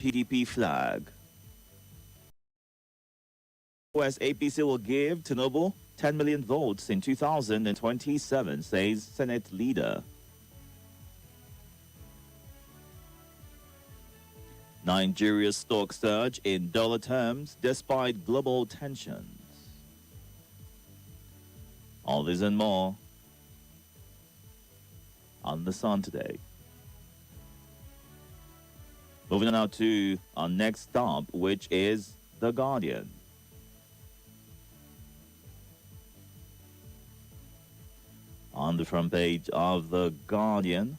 PDP flag. US APC will give Itodo 10 million votes in 2027, says Senate leader. Nigeria's stock surge in dollar terms despite global tensions. All this and more on the Sun today. Moving on now to our next stop, which is The Guardian. On the front page of The Guardian,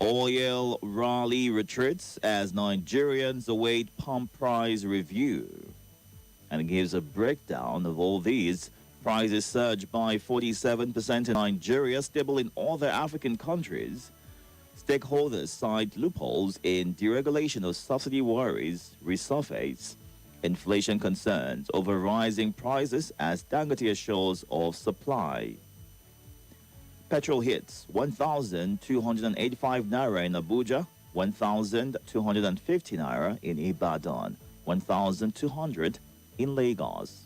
oil rally retreats as Nigerians await pump price review. And it gives a breakdown of all these. Prices surged by 47% in Nigeria, stable in other African countries. Stakeholders cite loopholes in deregulation of subsidy worries resurface. Inflation concerns over rising prices as Dangote assures of supply. Petrol hits 1,285 naira in Abuja, 1,250 naira in Ibadan, 1,200 in Lagos.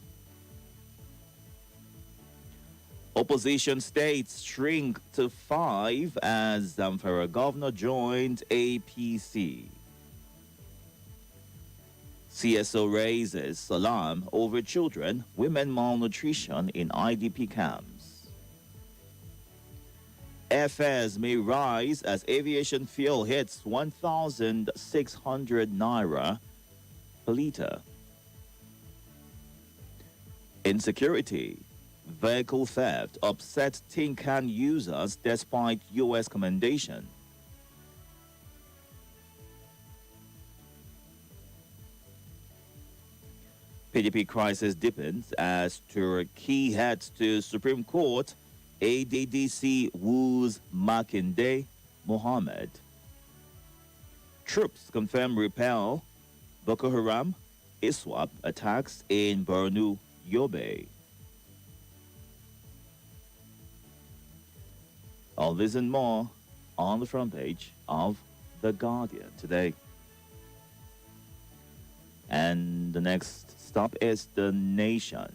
Opposition states shrink to 5 as Zamfara governor joined APC. CSO raises alarm over children, women malnutrition in IDP camps. Airfares may rise as aviation fuel hits 1,600 naira per litre. Insecurity. Vehicle theft upset tin can users despite U.S. commendation. PDP crisis deepens as Turkey heads to Supreme Court. ADDC woos Makinde Mohammed. Troops confirm repel Boko Haram ISWAP attacks in Borno, Yobe. All this and more on the front page of The Guardian today. And the next stop is The Nation.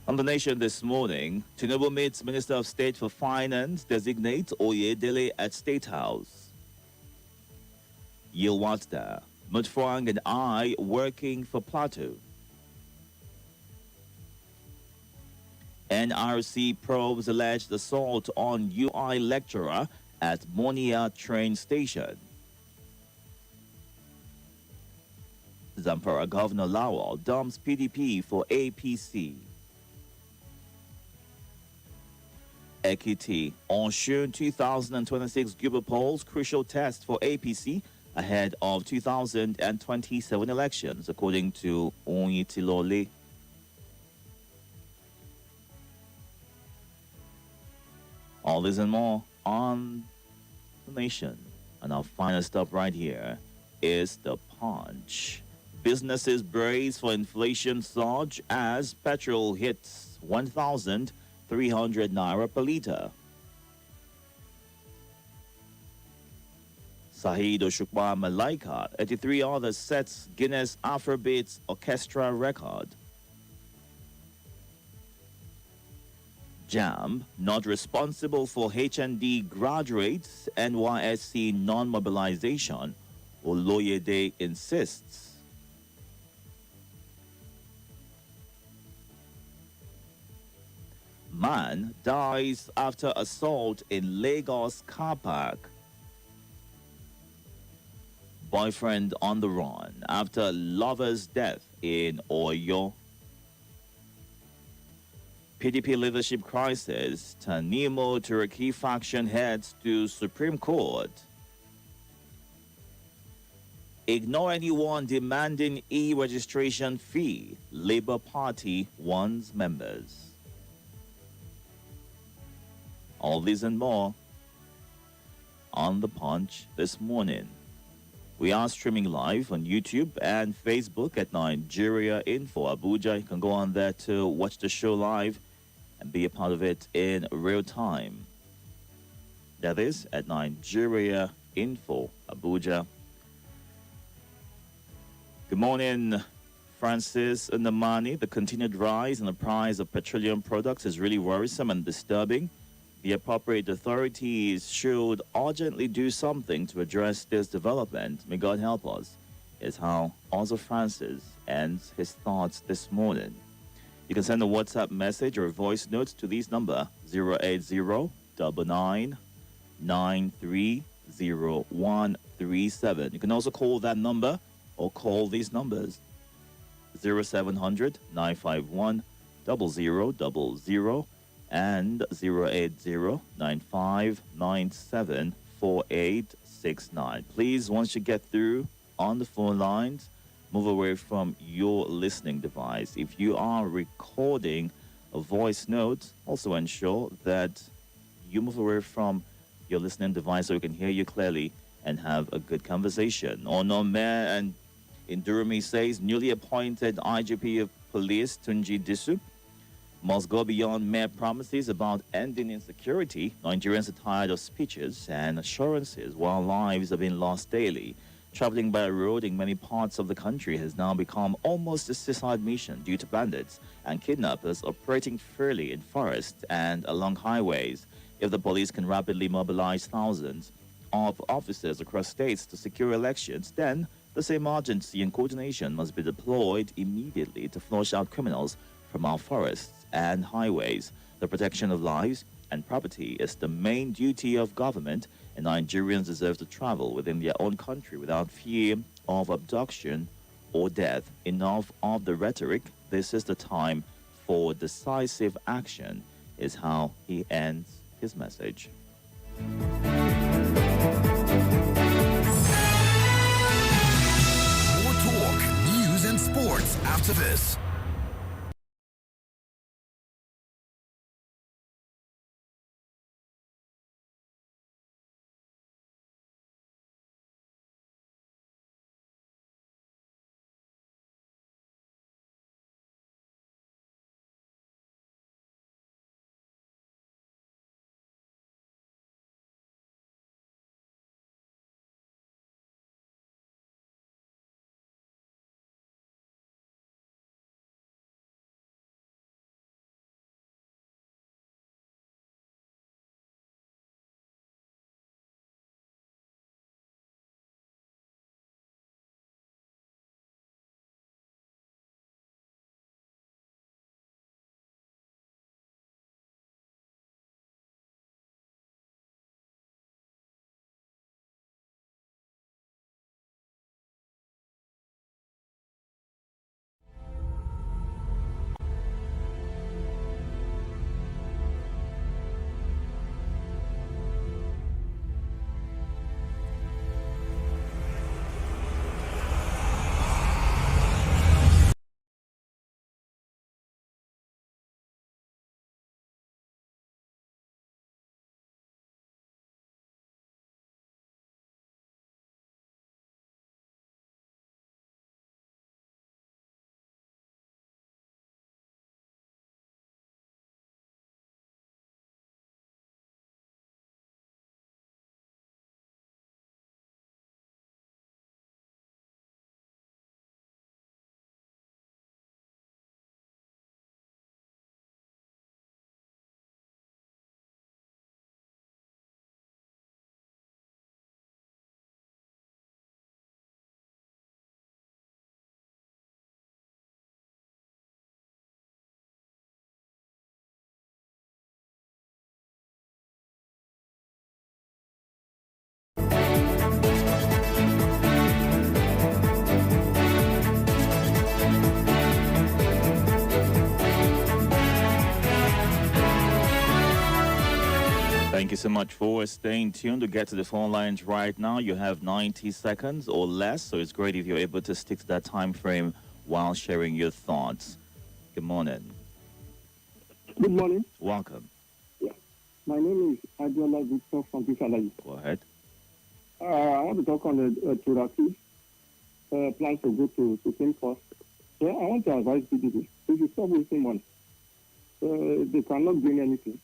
On The Nation this morning, Tinubu meets Minister of State for Finance, designates Oyedele at State House. Yilwatda, Mutfwang and I working for Plateau. NRC probes alleged assault on UI lecturer at Monia train station. Zamfara Governor Lawal dumps PDP for APC. Ekiti, Osun 2026 Guber polls crucial test for APC ahead of 2027 elections, according to Onyitilole. All this and more on The Nation. And our final stop right here is The Punch. Businesses brace for inflation surge as petrol hits 1,300 naira per litre. Saheed Oshukwa Malaika, 83 others sets Guinness Afrobeats Orchestra record. JAMB, not responsible for HND graduates, NYSC non-mobilization, Oloyede insists. Man dies after assault in Lagos car park. Boyfriend on the run after lover's death in Oyo. PDP leadership crisis. Tanimo Turkey faction heads to Supreme Court. Ignore anyone demanding e-registration fee. Labour Party warns members. All this and more on The Punch this morning. We are streaming live on YouTube and Facebook at Nigeria Info Abuja. You can go on there to watch the show live. and be a part of it in real time. That is at Nigeria Info, Abuja. Good morning, Francis Namani. The continued rise in the price of petroleum products is really worrisome and disturbing. The appropriate authorities should urgently do something to address this development. May God help us, is how also Francis ends his thoughts this morning. You can send a WhatsApp message or a voice note to this number 080-99-930137. You can also call that number or call these numbers 0700 951 0000 and 080-9597-4869. Please, once you get through on the phone lines, move away from your listening device. If you are recording a voice note, also ensure that you move away from your listening device so we can hear you clearly and have a good conversation. Onome and Indurumi says newly appointed IGP of Police Tunji Disu must go beyond mere promises about ending insecurity. Nigerians are tired of speeches and assurances while lives are being lost daily. Traveling by road in many parts of the country has now become almost a suicide mission due to bandits and kidnappers operating freely in forests and along highways. If the police can rapidly mobilize thousands of officers across states to secure elections, then the same urgency and coordination must be deployed immediately to flush out criminals from our forests and highways. The protection of lives and property is the main duty of government, and Nigerians deserve to travel within their own country without fear of abduction or death. Enough of the rhetoric. This is the time for decisive action, is how he ends his message. More talk, news, and sports after this. Thank you so much for staying tuned. To get to the phone lines right now, you have 90 seconds or less, so it's great if you're able to stick to that time frame while sharing your thoughts. Good morning. Good morning. Welcome. Yeah. My name is Adiola Victor from Bisalayi. Go ahead. I want to talk on the Turaki plans to go to Supreme Court. So I want to advise PDP. We should stop wasting money. they cannot gain anything.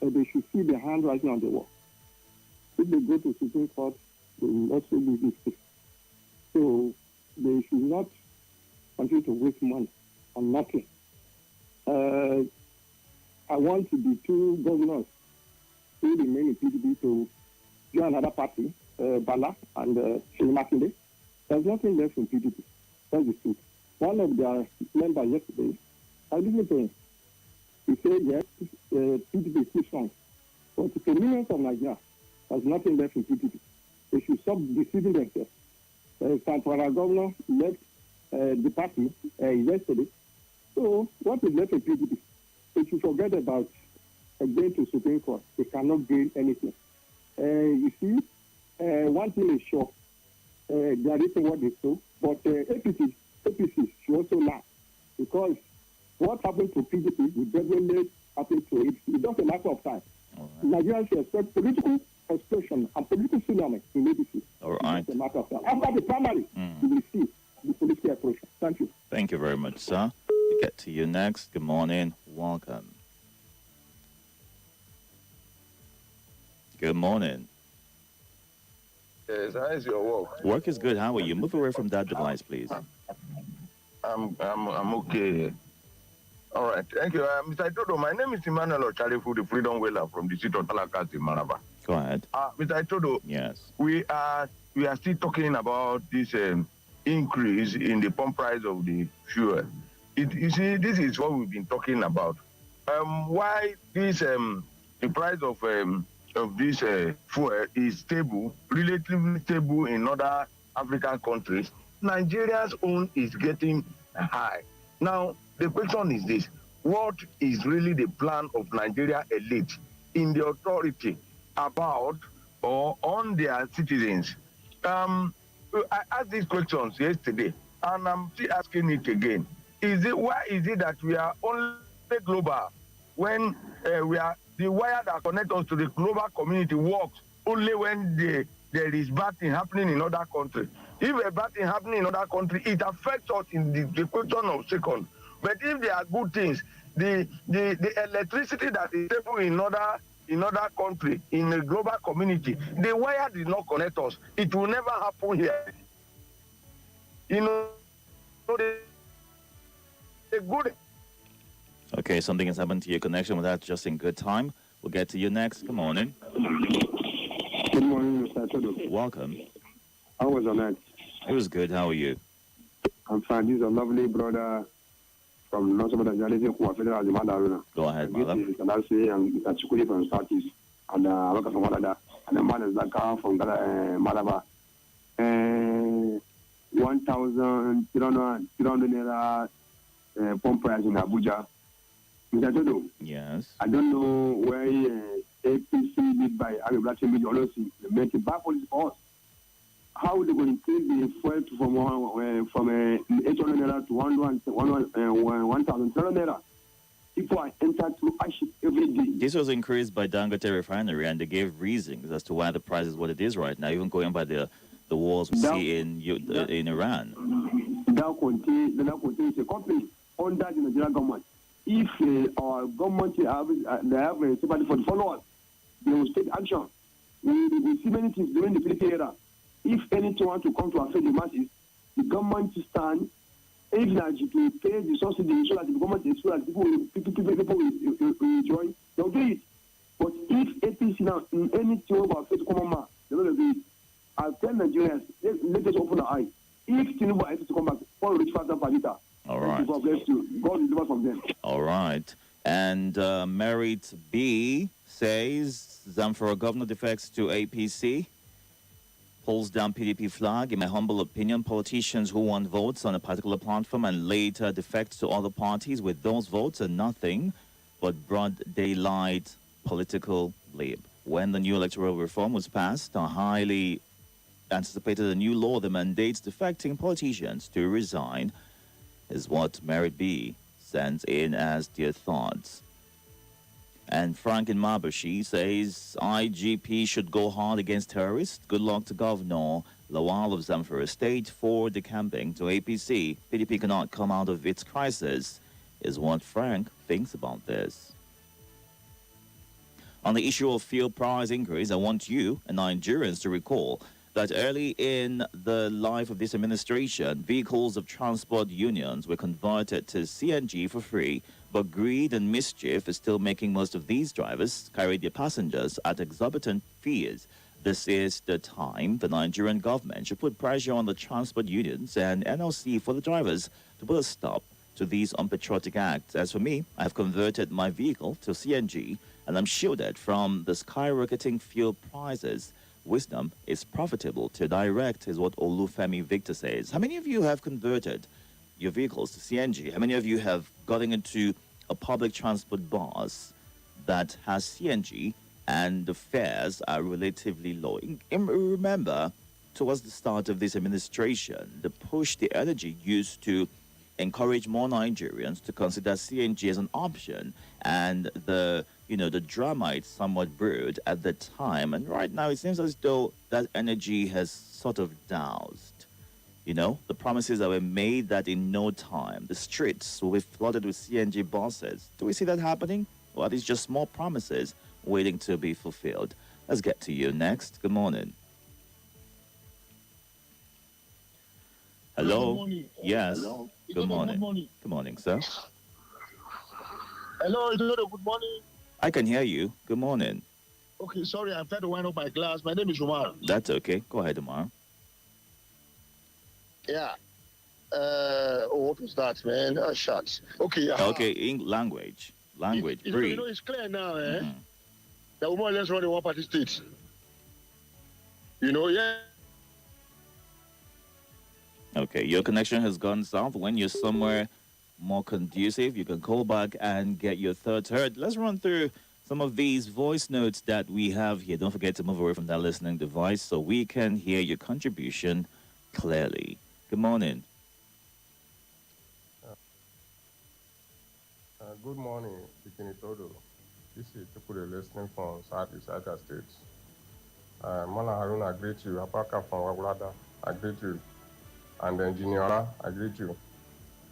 They should see the handwriting on the wall. If they go to Supreme Court, they will also lose this case. So they should not continue to waste money on nothing. I want the two governors who remain in PDP to join another party, Bala and Shemakinde. There's nothing left in PDP. That's the truth. One of their members yesterday, I listened to him. He said, yes, PDP is too strong. But the millions of Nigeria, there's nothing left in PDP. They should stop deceiving themselves. Sanfara governor left the party yesterday. So what is left in PDP? They should forget about going to Supreme Court. They cannot gain anything. You see, one thing is sure. They are reaping what they sow. But APC should also laugh. Because what happened to PDP will definitely happen to APC. It's just a matter of time. Right. Nigerians should expect political explosion and political tsunami in APC. All right. It's a matter of time. After the primary, you will see the political explosion. Thank you. Thank you very much, sir. We'll get to you next. Good morning. Welcome. Good morning. Yes, how is your work? Work is good. How are you? Move away from that device, please. I'm okay. All right, thank you. Mr. Itodo, my name is Emmanuel Ochalefu, the Freedom Whaler from the city of Talakas in Maraba. Go ahead. Mr. Itodo, Yes. we are still talking about this increase in the pump price of the fuel. You see, this is what we've been talking about. Why this the price of this fuel is stable, relatively stable in other African countries, Nigeria's own is getting high. Now, the question is this: what is really the plan of Nigeria elite in the authority about or on their citizens? I asked these questions yesterday, and I'm still asking it again. Why is it that we are only global when we are the wire that connects us to the global community works only when there is bad thing happening in other countries? If a bad thing happening in other countries, it affects us in the question of seconds. But if there are good things, the electricity that is stable in other country, in the global community, the wire did not connect us. It will never happen here. You know, the good. Okay, something has happened to your connection with that just in good time. We'll get to you next. Good morning. Good morning, Mr. Itodo. Welcome. How was your night? It was good. How are you? I'm fine. This is a lovely brother from North America. Go ahead, brother. Sanasi and Chukuri from Southeast, and Waka from Malada, and the man is Zaka from Malaba. 1,300 naira pump price in Abuja. Mr. Itodo. Yes. I don't know where APC led by Abi Black Olosing make it bad policy for us. How they going to increase the fuel from 800 naira to 1,300 naira? People are entered through hardship every day. This was increased by Dangote Refinery, and they gave reasons as to why the price is what it is right now, even going by the wars we see in Iran. That contains a company under the Nigerian government. If our government they have somebody for the followers, they will take action. We see many things during the Philippine era. If anything want to come to affect the masses, the government stand. If that to pay the subsidy so that the government is so that people will enjoy, they'll do it. But if APC now in anything about affect common man, they will do it. I'll tell Nigerians, let us open our eyes. If Tinubu has to come back, all reach faster per liter. All right. God bless you. God will deliver from them. All right. And Merit B says Zamfara governor defects to APC, pulls down PDP flag. In my humble opinion, politicians who want votes on a particular platform and later defect to other parties with those votes are nothing but broad daylight political blame. When the new electoral reform was passed, a highly anticipated a new law that mandates defecting politicians to resign, is what Merit B sends in as their thoughts. And Frank in Mabushi says IGP should go hard against terrorists. Good luck to Governor Lawal of Zamfara State for decamping to APC. PDP cannot come out of its crisis is what Frank thinks about this. On the issue of fuel price increase, I want you and Nigerians to recall that early in the life of this administration, vehicles of transport unions were converted to CNG for free, but greed and mischief is still making most of these drivers carry their passengers at exorbitant fees. This is the time the Nigerian government should put pressure on the transport unions and NLC for the drivers to put a stop to these unpatriotic acts. As for me, I have converted my vehicle to CNG and I'm shielded from the skyrocketing fuel prices. Wisdom is profitable to direct, is what Olufemi Victor says. How many of you have converted your vehicles to CNG? How many of you have gotten into a public transport bus that has CNG and the fares are relatively low? Remember, towards the start of this administration, the push, the energy used to encourage more Nigerians to consider CNG as an option, and the drama it somewhat brewed at the time, and right now it seems as though that energy has sort of doused. The promises that were made that in no time the streets will be flooded with CNG buses. Do we see that happening? Or are these just small promises waiting to be fulfilled? Let's get to you next. Good morning. Hello. Good morning. Yes. Hello. Good morning. Good morning. Good morning, sir. Hello, Itodo. Good morning. I can hear you. Good morning. Okay, sorry, I'm trying to wind up my glass. My name is Umar. That's okay. Go ahead, Omar. Yeah. What was that, man? Oh, shucks. Okay, yeah. Okay, language. Breathe. It's clear now, Mm-hmm. That we more or less run in one party state. Yeah. Okay, your connection has gone south. When you're somewhere more conducive, you can call back and get your thoughts heard. Let's run through some of these voice notes that we have here. Don't forget to move away from that listening device so we can hear your contribution clearly. Good morning. Good morning, Itodo. This is Itodo listening from Southeast Niger State. Mala Haruna, I greet you. Apaka from Wagulada, I greet you. And Engineer, I greet you.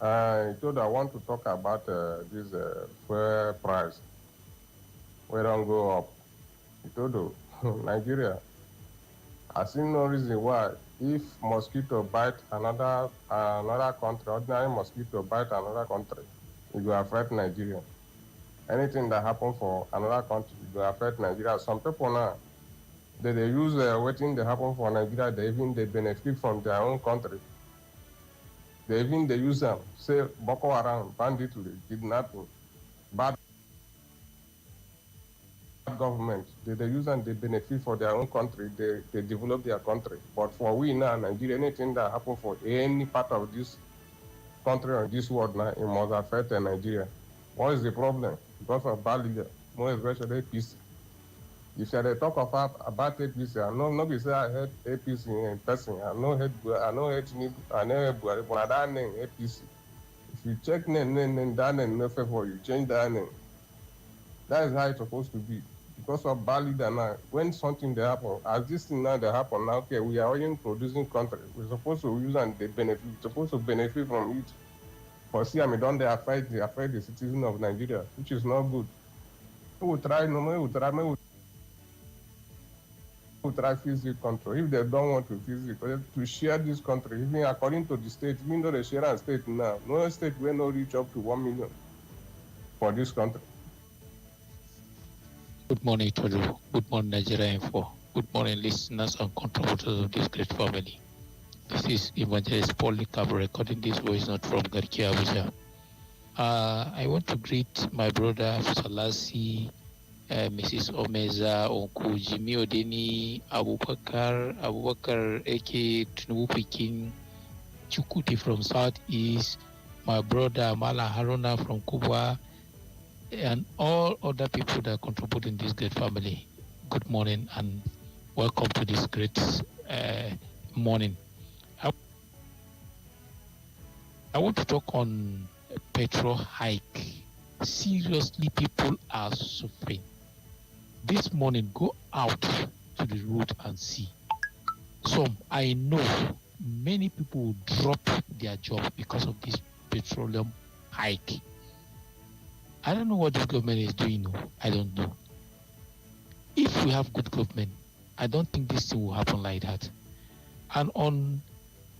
Itodo, I want to talk about this fuel price. We don't go up. Itodo, Nigeria. I see no reason why if mosquito bite another country, ordinary mosquito bite another country, it will affect Nigeria. Anything that happens for another country will affect Nigeria. Some people now, they use waiting that happen for Nigeria, they benefit from their own country. They use them, say Boko Haram, banditry, kidnapping, bad government. They use and they benefit for their own country. They develop their country. But for we now, Nigeria, anything that happen for any part of this country or this world now, it must affect Nigeria. What is the problem? Because of bad leader, more especially peace. If you talk about APC, I know nobody say I heard APC in person. I know Tinubu, I know Buhari, but that name APC. If you check name, that name no favor you, change that name. That is how it's supposed to be. Because of bad leader now, when something they happen, as this thing now they happen now, okay, we are already producing country. We're supposed to use and they benefit. We're supposed to benefit from it. But see, don't they affect the citizen of Nigeria, which is not good. We will try physical control. If they don't want to physical, to share this country, even according to the state, even though they share a state now, no state will not reach up to 1 million for this country. Good morning, Itodo. Good morning, Nigeria Info. Good morning, listeners and contributors of this great family. This is Evangelist Paul Likab recording this voice note from Garki, Abuja. I want to greet my brother Salasi, Mrs. Omeza, Uncle Jimmy Odeni, Abubakar A.K. Tinubu Pekin, Chukuti from Southeast, my brother Mala Haruna from Kuba, and all other people that contribute in this great family. Good morning and welcome to this great morning. I want to talk on petrol hike. Seriously, people are suffering. This morning, go out to the road and see. Some, I know, many people will drop their job because of this petroleum hike. I don't know what this government is doing. No, I don't know. If we have good government, I don't think this thing will happen like that. And on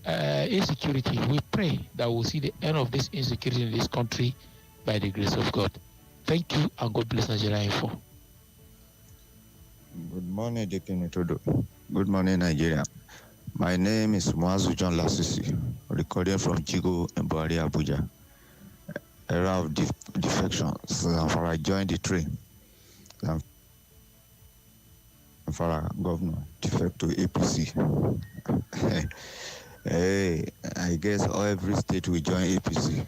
insecurity, we pray that we'll see the end of this insecurity in this country by the grace of God. Thank you, and God bless Nigeria Info. Good morning, Deacon Itodo. Good morning, Nigeria. My name is Mwazu John Lasisi, recording from Chigo in Buhari, Abuja. Era of defection. So I joined the train. For governor, defect to APC. Hey, I guess every state will join APC.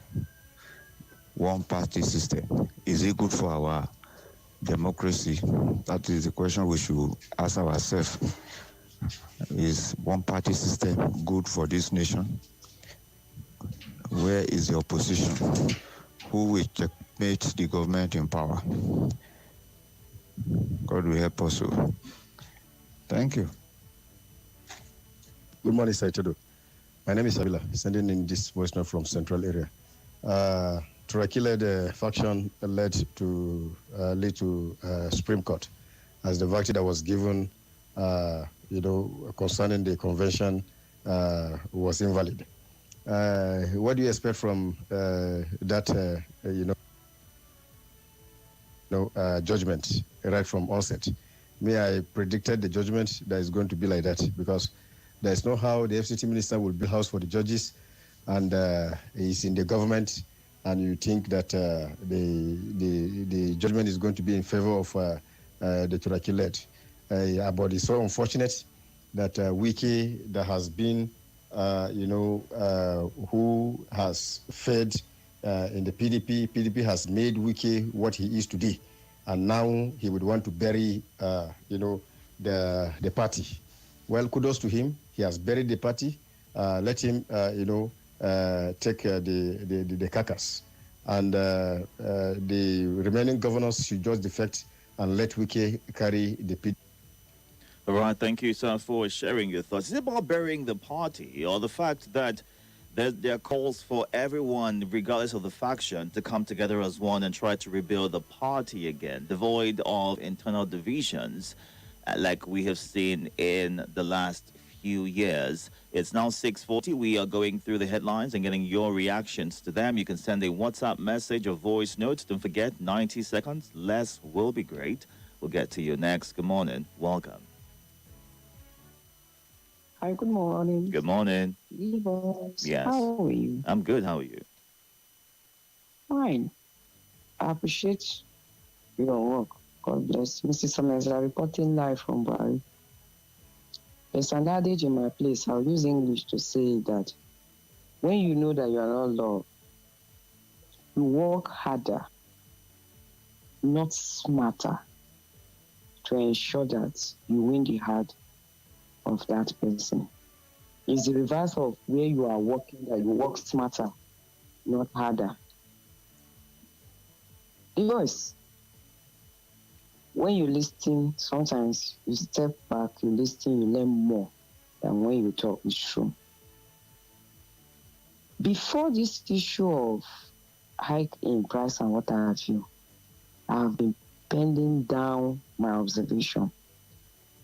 One party system. Is it good for our democracy? That is the question we should ask ourselves. Is one party system good for this nation? Where is the opposition? Who will checkmate the government in power? God will help us. Thank you. Good morning, Itodo. My name is Abila, sending in this voice note from Central area. Turakile, the faction led to lead to Supreme Court as the verdict that was given, concerning the convention was invalid. What do you expect from that, judgment right from onset? I predicted the judgment that is going to be like that because there's no how the FCT minister will build house for the judges and he's in the government and you think that the judgment is going to be in favor of the Turaki led. But it's so unfortunate that Wiki that has been, who has fed in the PDP has made Wiki what he is today. And now he would want to bury, the party. Well, kudos to him. He has buried the party. Let him, take the carcass. And the remaining governors should just defect and let Wike carry the PDP. All right, thank you, sir, for sharing your thoughts. Is it about burying the party or the fact that there are calls for everyone, regardless of the faction, to come together as one and try to rebuild the party again, devoid of internal divisions, like we have seen in the last few years? It's now 6:40. We are going through the headlines and getting your reactions to them. You can send a WhatsApp message or voice note. Don't forget, 90 seconds. Less will be great. We'll get to you next. Good morning. Welcome. Hi, good morning. Good morning. Yes. How are you? I'm good. How are you? Fine. I appreciate your work. God bless. Mrs. Summers, reporting live from Bari. There's an adage in my place. I'll use English to say that when you know that you are not loved, you work harder, not smarter, to ensure that you win the heart of that person. It's the reverse of where you are working, that you work smarter, not harder. Because when you listen, sometimes you step back, you listen, you learn more than when you talk. It's true. Before this issue of hike in price and what have you, I have been pending down my observation.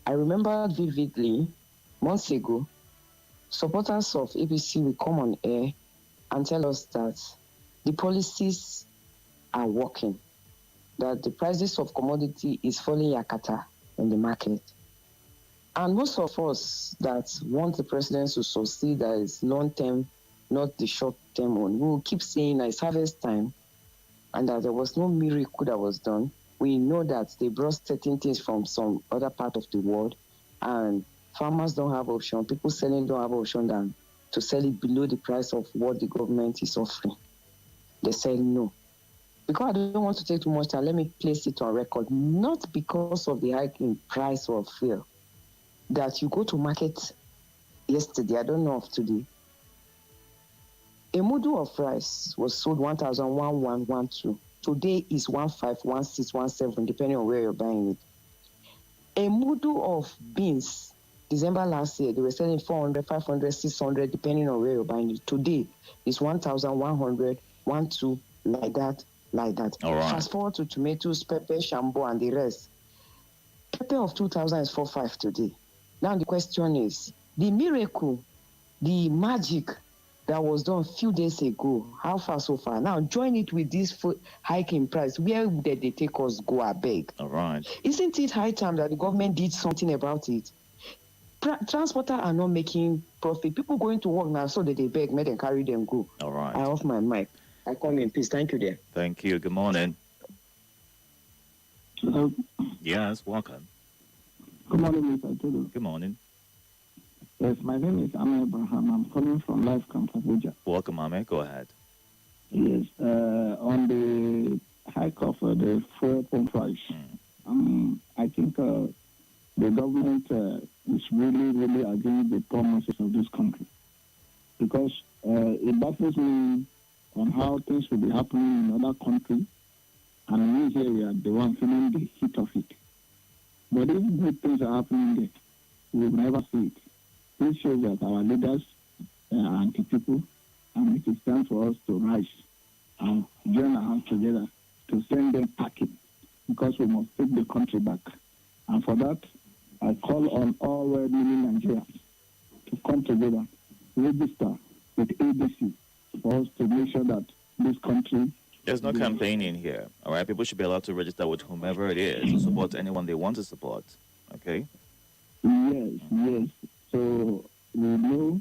I remember vividly, months ago, supporters of APC will come on air and tell us that the policies are working, that the prices of commodity is falling yakata in the market. And most of us that want the president to succeed, that is long-term, not the short-term one, we will keep saying that it's harvest time and that there was no miracle that was done. We know that they brought certain things from some other part of the world and farmers don't have option, people selling don't have option than to sell it below the price of what the government is offering. They said no. Because I don't want to take too much time, let me place it on record. Not because of the hike in price of fuel. That you go to market yesterday, I don't know of today, a mudu of rice was sold 1,112. Today is 1,516, 17, depending on where you're buying it. A mudu of beans, December last year, they were selling 400, 500, 600, depending on where you're buying it. Today is 1,100, 12, like that, like that. All right. Fast forward to tomatoes, pepper, shampoo, and the rest. Pepper of 2,000 is 4.5 today. Now the question is, the miracle, the magic that was done a few days ago, how far so far? Now join it with this hike in price. Where did they take us go, I beg? All right. Isn't it high time that the government did something about it? Transporters are not making profit. People going to work now, so that they beg, make them carry them go. All right. I off my mic. I come in peace. Thank you, there. Thank you. Good morning. Hello. Yes, welcome. Good morning, Mr. Itodo. Good morning. Yes, my name is Ahmed Abraham. I'm calling from Life Camp Abuja. Welcome, Ahmed. Go ahead. Yes, on the hike of the fuel pump price, I think the government is really against the promises of this country, because it baffles me on how things will be happening in other countries, and we here we are the one feeling the heat of it. But if good things are happening there, we will never see it. This shows that our leaders are anti-people, and it is time for us to rise and join our hands together to send them packing, because we must take the country back. And for that, I call on all well-meaning Nigerians to come together, register with ABC for us to make sure that this country... There's no campaigning here, all right? People should be allowed to register with whomever it is to support anyone they want to support, okay? Yes. So we know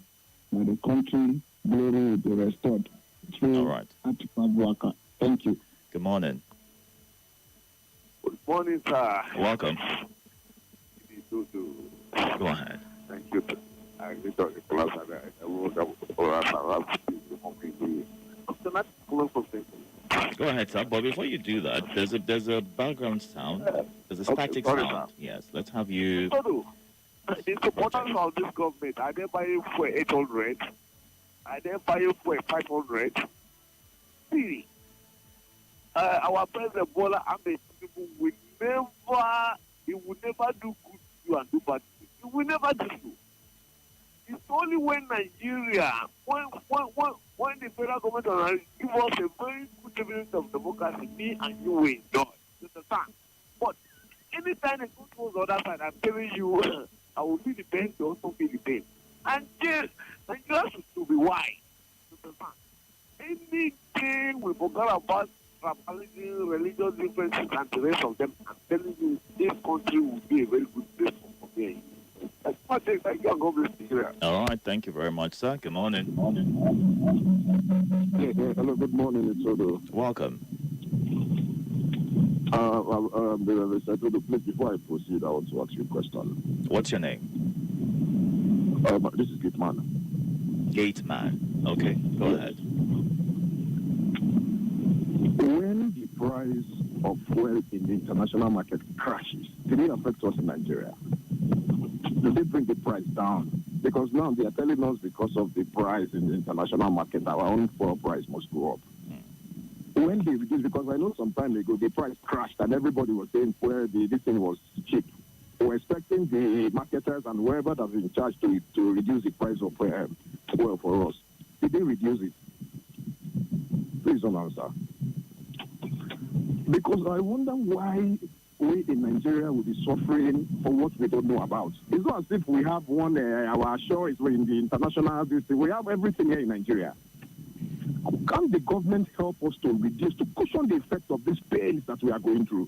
that the country glory will be restored. All right. Thank you. Good morning. Good morning, sir. Welcome. Go ahead. Thank you. I need to class Go ahead, sir. But before you do that, there's a background sound. There's a static sound. Yes. Let's have you. The supporters of this government, are they buying for 800? Are they buying for 500? See, our president Bola Ahmed Tinubu will never do good to you and do bad to you. He will never do so. It's only when Nigeria, when the federal government will give us a very good evidence of democracy, me and you will enjoy. You understand? But anytime they go to the other side, I'm telling you, I will feel the pain, they also feel the pain. And Nigeria should be wise. You understand? Anything we forget about tribalism, religious differences, and the rest of them, I'm telling you, this country will be a very good place for me. Thank you. God bless Nigeria. All right. Thank you very much, sir. Good morning. Hello, good morning, Itodo. Welcome. Please, before I proceed, I want to ask you a question. What's your name? This is Gateman. Gateman. Okay, go ahead. When the price of fuel in the international market crashes, did it affect us in Nigeria? Does it bring the price down? Because now they are telling us because of the price in the international market, our own fuel price must go up. When they reduce, because I know some time ago the price crashed and everybody was saying where this thing was cheap. We're expecting the marketers and whoever that's in charge to reduce the price of fuel for us. Did they reduce it? Please don't answer. Because I wonder why we in Nigeria will be suffering for what we don't know about. It's not as if we have one, our shore is in the international, we have everything here in Nigeria. Can the government help us to reduce, to cushion the effect of these pains that we are going through?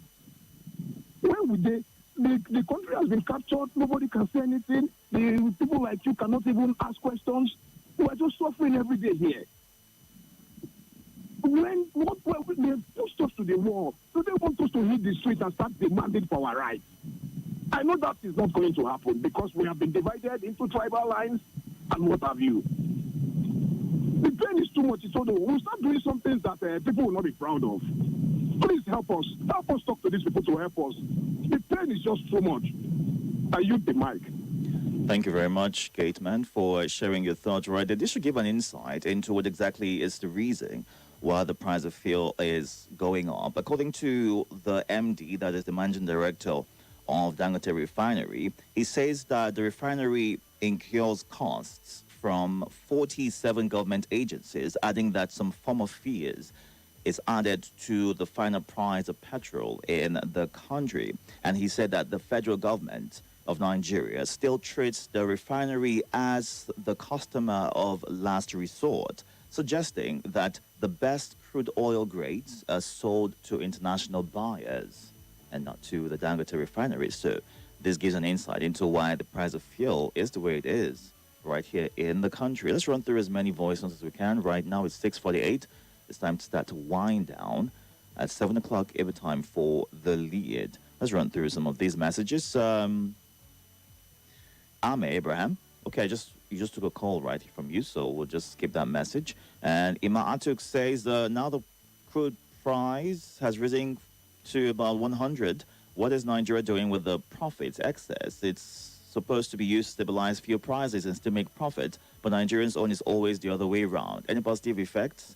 When would they? The country has been captured. Nobody can say anything. The people like you cannot even ask questions. We are just suffering every day here. They pushed us to the wall. So they want us to hit the street and start demanding for our rights. I know that is not going to happen because we have been divided into tribal lines and what have you. The pain is too much. So we'll start doing some things that people will not be proud of. Please help us. Help us talk to these people to help us. The pain is just too much. I use the mic. Thank you very much, Gateman, for sharing your thoughts right there. This should give an insight into what exactly is the reason why the price of fuel is going up. According to the MD, that is the managing director of Dangote Refinery, he says that the refinery incurs costs from 47 government agencies, adding that some form of fees is added to the final price of petrol in the country. And he said that the federal government of Nigeria still treats the refinery as the customer of last resort, suggesting that the best crude oil grades are sold to international buyers and not to the Dangote refinery. So this gives an insight into why the price of fuel is the way it is right here in the country. Let's run through as many voice notes as we can. Right now it's 6:48. It's time to start to wind down. At 7 o'clock, every time for the lead. Let's run through some of these messages. Ame Abraham. Okay, you just took a call right from you, so we'll just skip that message. And Ima Atuk says now the crude price has risen to about 100. What is Nigeria doing with the profits excess? It's supposed to be used to stabilize fuel prices and still make profit, but Nigerians' own is always the other way around. Any positive effects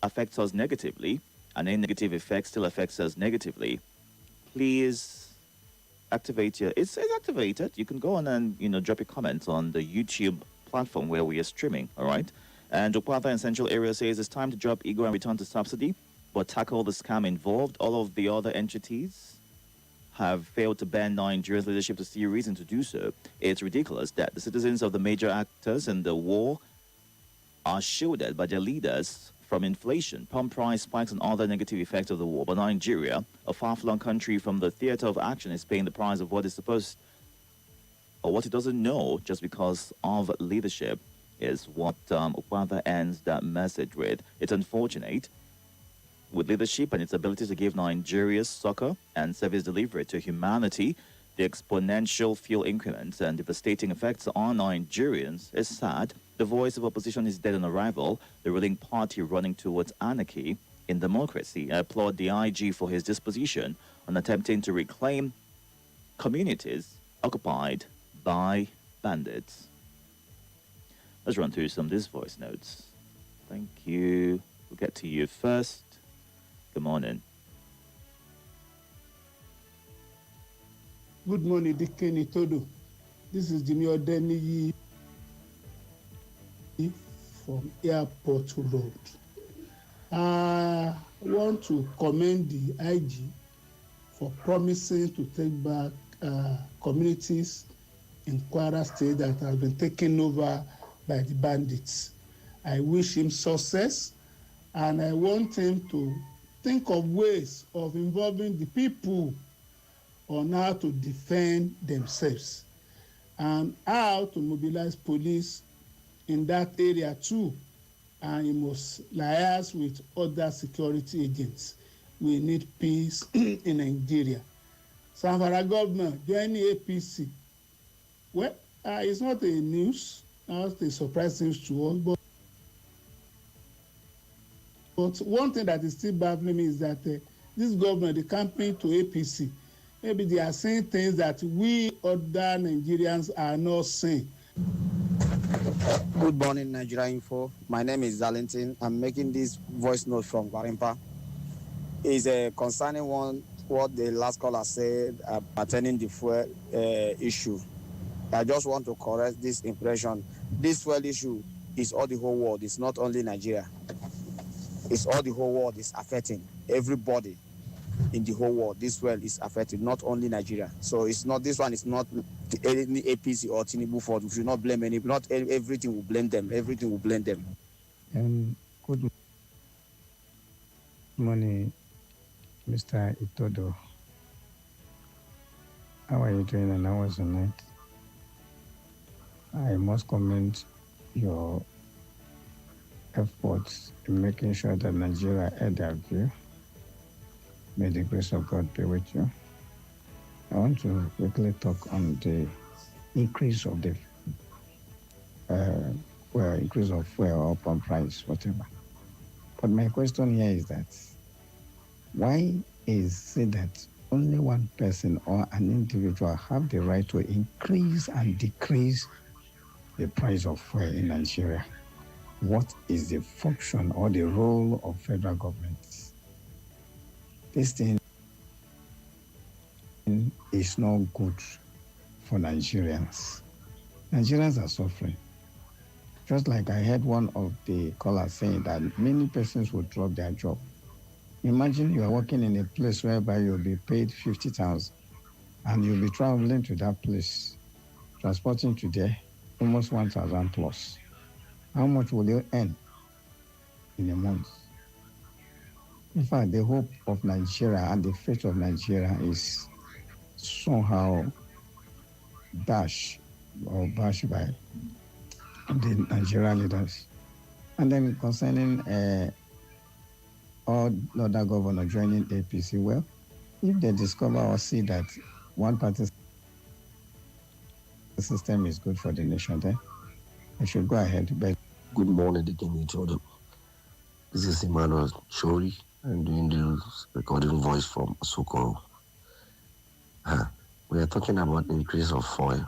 affects us negatively, and any negative effect still affects us negatively. Please activate your... It's activated. You can go on and, drop your comments on the YouTube platform where we are streaming, all right? And Okwata in Central Area says it's time to drop ego and return to subsidy, but tackle the scam involved. All of the other entities have failed to ban Nigeria's leadership to see a reason to do so. It's ridiculous that the citizens of the major actors in the war are shielded by their leaders from inflation, pump price spikes, and other negative effects of the war. But Nigeria, a far-flung country from the theater of action, is paying the price of what is supposed, or what it doesn't know, just because of leadership, is what Okwada ends that message with. It's unfortunate. With leadership and its ability to give Nigeria's succor and service delivery to humanity, the exponential fuel increments and devastating effects on Nigerians is sad. The voice of opposition is dead on arrival, the ruling party running towards anarchy in democracy. I applaud the IG for his disposition on attempting to reclaim communities occupied by bandits. Let's run through some of these voice notes. Thank you. We'll get to you first. Good morning. Good morning, Deacon Itodo. This is Junior Denny from Airport Road. I want to commend the IG for promising to take back communities in Kwara State that have been taken over by the bandits. I wish him success, and I want him to think of ways of involving the people on how to defend themselves and how to mobilize police in that area too. And he must liaise with other security agents. We need peace in Nigeria. Zamfara governor joining APC. Well, it's not a news, not a surprise news to us, but one thing that is still baffling me is that this government, the campaign to APC, maybe they are saying things that we other Nigerians are not saying. Good morning, Nigeria Info. My name is Valentin. I'm making this voice note from Warimpa. It's concerning what the last caller said pertaining the fuel issue. I just want to correct this impression. This fuel issue is all the whole world. It's not only Nigeria. It's all the whole world is affecting. Everybody in the whole world, this fuel is affected, not only Nigeria. So it's not, this one is not any APC or Tinubu fault. We should not blame any, not everything will blame them. Everything will blame them. Good morning, Mr. Itodo. How are you doing and how was the night? I must commend your efforts in making sure that Nigeria had their view. May the grace of God be with you. I want to quickly talk on the increase of the increase of fuel or pump price, whatever. But my question here is that why is it that only one person or an individual have the right to increase and decrease the price of fuel in Nigeria? What is the function or the role of federal government? This thing is not good for Nigerians. Nigerians are suffering. Just like I heard one of the callers saying that many persons will drop their job. Imagine you are working in a place whereby you'll be paid 50,000 and you'll be traveling to that place, transporting to there, almost 1,000 plus. How much will you earn in a month? In fact, the hope of Nigeria and the fate of Nigeria is somehow dashed or bashed by the Nigerian leaders. And then concerning all other governors joining APC, well, if they discover or see that one party system is good for the nation, then they should go ahead. But good morning again, Itodo. This is Emmanuel Chori. I'm doing the recording voice from Sokoro. We are talking about increase of fuel,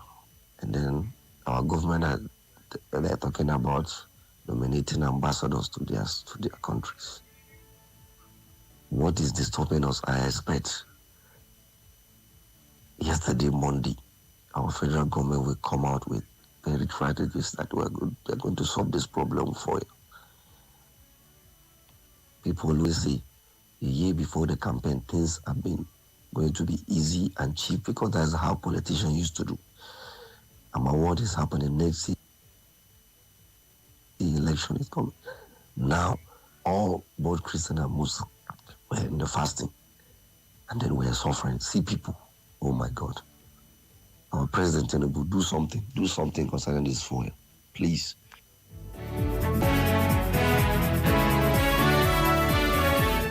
and then our government they're talking about nominating ambassadors to their countries. What is disturbing us? I expect yesterday, Monday, our federal government will come out with very strategies that they're going to solve this problem for you. People always say a year before the campaign, things have been going to be easy and cheap because that's how politicians used to do. And what is happening next year, the election is coming. Now, all both Christian and Muslim were in the fasting. And then we are suffering. See people, oh my God. Our President Tinubu, do something concerning this fuel, please.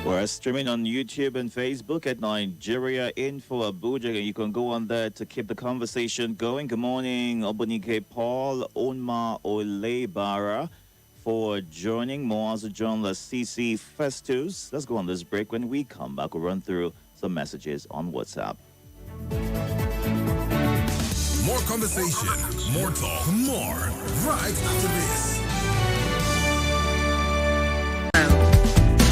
We're streaming on YouTube and Facebook at Nigeria Info Abuja, and you can go on there to keep the conversation going. Good morning, Obonike Paul, Onma Olebara, for joining. Moazu John Lasisi Festus. Let's go on this break. When we come back, we'll run through some messages on WhatsApp. More conversation, more talk, more right after this.